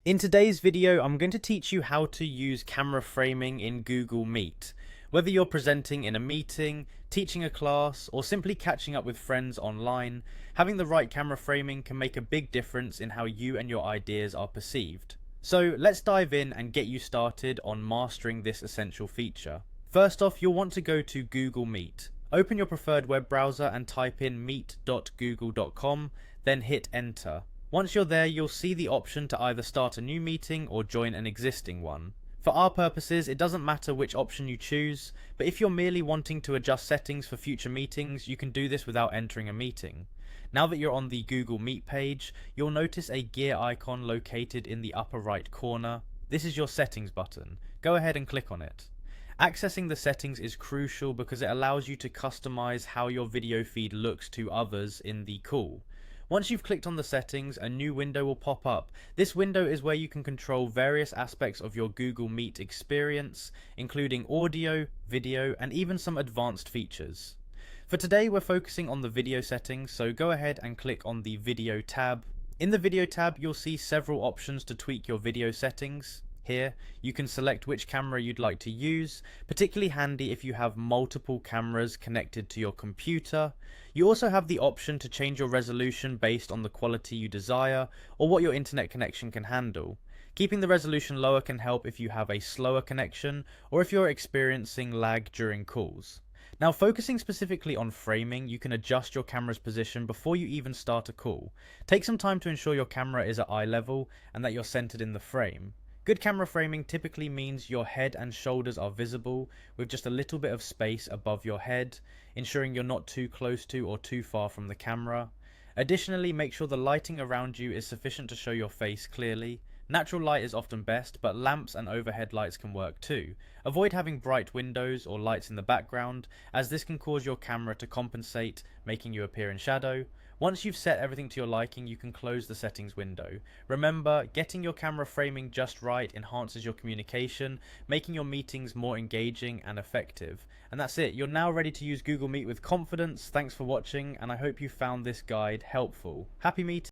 In today's video, I'm going to teach you how to use camera framing in Google Meet. Whether you're presenting in a meeting, teaching a class, or simply catching up with friends online, having the right camera framing can make a big difference in how you and your ideas are perceived. So let's dive in and get you started on mastering this essential feature. First off, you'll want to go to Google Meet. Open your preferred web browser and type in meet.google.com, then hit enter. Once you're there, you'll see the option to either start a new meeting or join an existing one. For our purposes, it doesn't matter which option you choose, but if you're merely wanting to adjust settings for future meetings, you can do this without entering a meeting. Now that you're on the Google Meet page, you'll notice a gear icon located in the upper right corner. This is your settings button. Go ahead and click on it. Accessing the settings is crucial because it allows you to customize how your video feed looks to others in the call. Once you've clicked on the settings, a new window will pop up. This window is where you can control various aspects of your Google Meet experience, including audio, video, and even some advanced features. For today, we're focusing on the video settings, so go ahead and click on the Video tab. In the Video tab, you'll see several options to tweak your video settings. Here, you can select which camera you'd like to use, particularly handy if you have multiple cameras connected to your computer. You also have the option to change your resolution based on the quality you desire or what your internet connection can handle. Keeping the resolution lower can help if you have a slower connection or if you're experiencing lag during calls. Now, focusing specifically on framing, you can adjust your camera's position before you even start a call. Take some time to ensure your camera is at eye level and that you're centered in the frame. Good camera framing typically means your head and shoulders are visible with just a little bit of space above your head, ensuring you're not too close to or too far from the camera. Additionally, make sure the lighting around you is sufficient to show your face clearly. Natural light is often best, but lamps and overhead lights can work too. Avoid having bright windows or lights in the background, as this can cause your camera to compensate, making you appear in shadow. Once you've set everything to your liking, you can close the settings window. Remember, getting your camera framing just right enhances your communication, making your meetings more engaging and effective. And that's it, you're now ready to use Google Meet with confidence. Thanks for watching, and I hope you found this guide helpful. Happy meeting!